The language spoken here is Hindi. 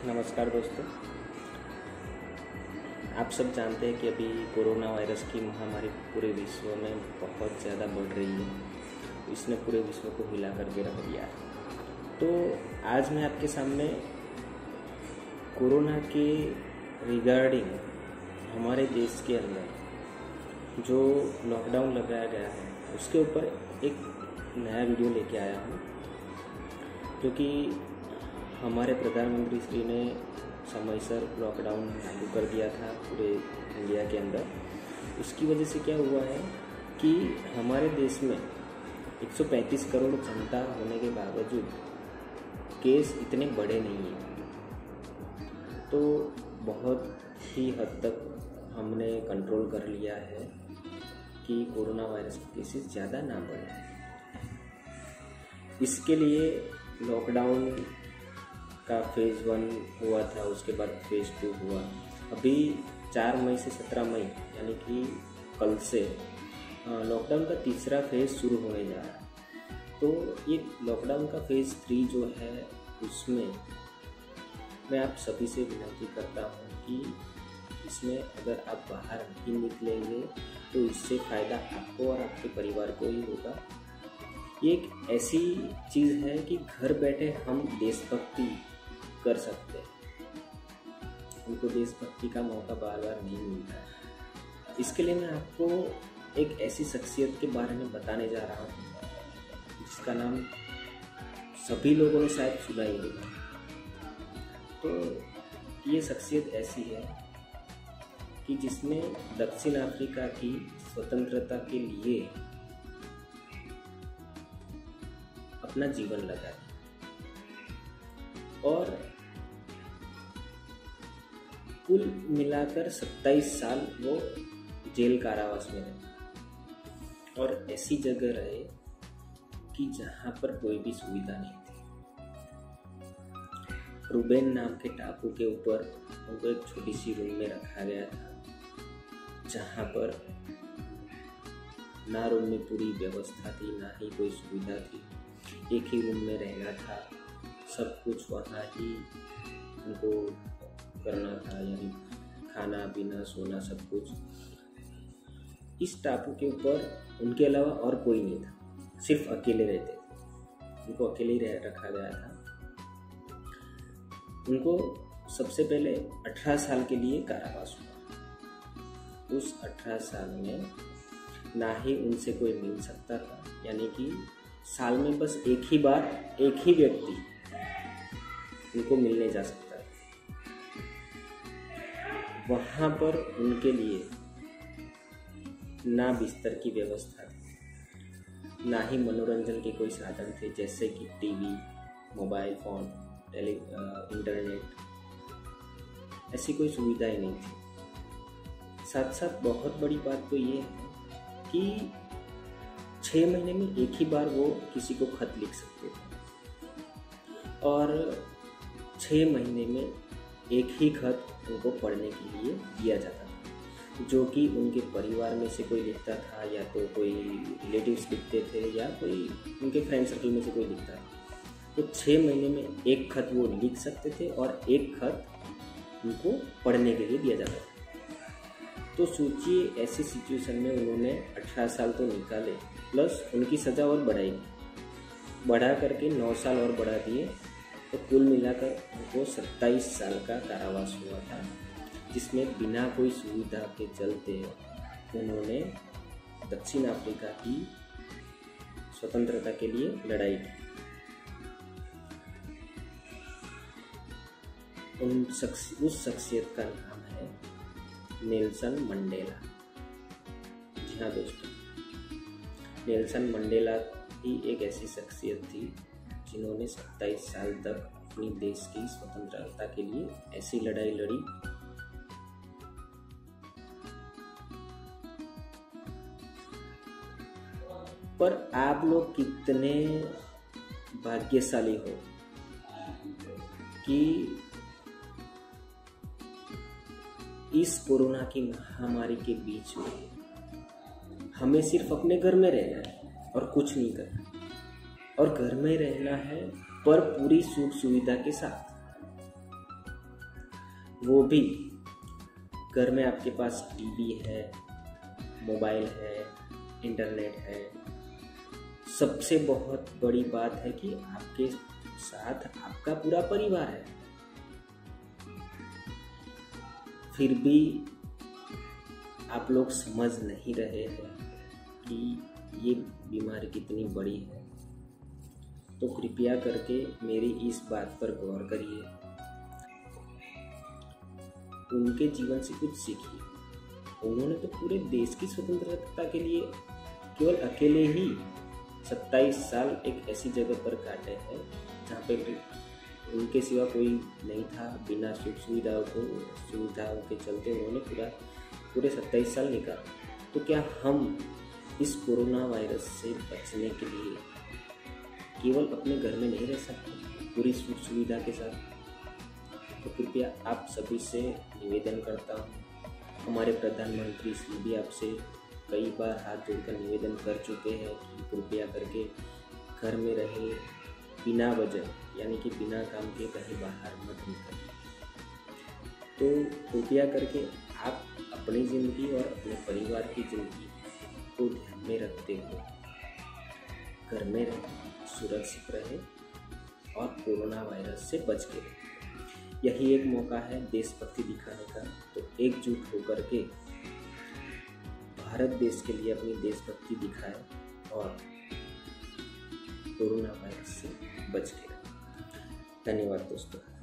नमस्कार दोस्तों। आप सब जानते हैं कि अभी कोरोना वायरस की महामारी पूरे विश्व में बहुत ज़्यादा बढ़ रही है। इसने पूरे विश्व को हिला करके रख दिया है। तो आज मैं आपके सामने कोरोना के रिगार्डिंग हमारे देश के अंदर जो लॉकडाउन लगाया गया है उसके ऊपर एक नया वीडियो लेके आया हूँ, जो कि हमारे प्रधानमंत्री श्री ने समयसर लॉकडाउन लागू कर दिया था पूरे इंडिया के अंदर। इसकी वजह से क्या हुआ है कि हमारे देश में 135 करोड़ जनता होने के बावजूद केस इतने बड़े नहीं हैं, तो बहुत ही हद तक हमने कंट्रोल कर लिया है कि कोरोना वायरस के केसेस ज़्यादा ना बढ़े। इसके लिए लॉकडाउन का फेज़ 1 हुआ था, उसके बाद फेज़ 2 हुआ। अभी 4 मई से 17 मई यानी कि कल से लॉकडाउन का तीसरा फेज़ शुरू होने जा रहा है। तो ये लॉकडाउन का फेज़ 3 जो है उसमें मैं आप सभी से विनती करता हूँ कि इसमें अगर आप बाहर नहीं निकलेंगे तो इससे फ़ायदा आपको और आपके परिवार को ही होगा। ये एक ऐसी चीज़ है कि घर बैठे हम देशभक्ति कर सकते हैं। उनको देशभक्ति का मौका बार बार नहीं मिलता है। इसके लिए मैं आपको एक ऐसी शख्सियत के बारे में बताने जा रहा हूँ जिसका नाम सभी लोगों ने शायद सुना ही होगा। तो ये शख्सियत ऐसी है कि जिसने दक्षिण अफ्रीका की स्वतंत्रता के लिए अपना जीवन लगा दिया और कुल मिलाकर 27 साल वो जेल कारावास में रहे और ऐसी जगह रहे कि जहां पर कोई भी सुविधा नहीं थी। रूबेन नाम के टापू के ऊपर उनको एक छोटी सी रूम में रखा गया था, जहां पर ना रूम में पूरी व्यवस्था थी, ना ही कोई सुविधा थी। एक ही रूम में रहना था, सब कुछ वहाँ ही उनको करना था, यानी खाना पीना सोना सब कुछ। इस टापू के ऊपर उनके अलावा और कोई नहीं था, सिर्फ अकेले रहते थे। उनको अकेले ही रखा गया था। उनको सबसे पहले 18 साल के लिए कारावास हुआ। उस 18 साल में ना ही उनसे कोई मिल सकता था, यानी कि साल में बस एक ही बार एक ही व्यक्ति उनको मिलने जा सकता है। वहाँ पर उनके लिए ना बिस्तर की व्यवस्था थी, ना ही मनोरंजन के कोई साधन थे जैसे कि टीवी, मोबाइल फ़ोन, इंटरनेट, ऐसी कोई सुविधा ही नहीं थी। साथ साथ बहुत बड़ी बात तो ये है कि 6 महीने में एक ही बार वो किसी को खत लिख सकते थे और 6 महीने में एक ही खत उनको पढ़ने के लिए दिया जाता था, जो कि उनके परिवार में से कोई लिखता था या तो कोई रिलेटिव्स लिखते थे या कोई उनके फ्रेंड सर्कल में से कोई लिखता था। तो 6 महीने में एक खत वो लिख सकते थे और एक खत उनको पढ़ने के लिए दिया जाता था। तो सोचिए, ऐसी सिचुएशन में उन्होंने 18 साल तो निकाले, प्लस उनकी सज़ा और बढ़ा करके 9 साल और बढ़ा दिए, तो कुल मिलाकर उनको 27 साल का कारावास हुआ था, जिसमें बिना कोई सुविधा के चलते उन्होंने दक्षिण अफ्रीका की स्वतंत्रता के लिए लड़ाई की। उस शख्सियत का नाम है नेल्सन मंडेला। जी हाँ दोस्तों, नेल्सन मंडेला ही एक ऐसी शख्सियत थी जिन्होंने 27 साल तक अपनी देश की स्वतंत्रता के लिए ऐसी लड़ाई लड़ी। पर आप लोग कितने भाग्यशाली हो कि इस कोरोना की महामारी के बीच में हमें सिर्फ अपने घर में रहना है और कुछ नहीं करना, और घर में रहना है पर पूरी सुख सुविधा के साथ। वो भी घर में आपके पास टीवी है, मोबाइल है, इंटरनेट है। सबसे बहुत बड़ी बात है कि आपके साथ आपका पूरा परिवार है। फिर भी आप लोग समझ नहीं रहे हैं कि ये बीमारी कितनी बड़ी है। तो कृपया करके मेरी इस बात पर गौर करिए, उनके जीवन से कुछ सीखिए। उन्होंने तो पूरे देश की स्वतंत्रता के लिए केवल अकेले ही 27 साल एक ऐसी जगह पर काटे हैं जहाँ पे उनके सिवा कोई नहीं था। बिना सुख सुविधाओं के चलते उन्होंने पूरे 27 साल निकाले। तो क्या हम इस कोरोना वायरस से बचने के लिए केवल अपने घर में नहीं रह सकते पूरी सुख सुविधा के साथ? तो कृपया आप सभी से निवेदन करता हूँ, हमारे प्रधानमंत्री श्री भी आपसे कई बार हाथ जोड़कर निवेदन कर चुके हैं कि कृपया करके घर में रहे, बिना वजह यानी कि बिना काम के कहीं बाहर मत निकलिए। तो कृपया करके आप अपनी ज़िंदगी और अपने परिवार की ज़िंदगी को ध्यान में रखते हुए घर में रहें, सुरक्षित रहे और कोरोना वायरस से बच के रहें। यही एक मौका है देशभक्ति दिखाने का। तो एकजुट होकर के भारत देश के लिए अपनी देशभक्ति दिखाए और कोरोना वायरस से बच के रहें। धन्यवाद दोस्तों।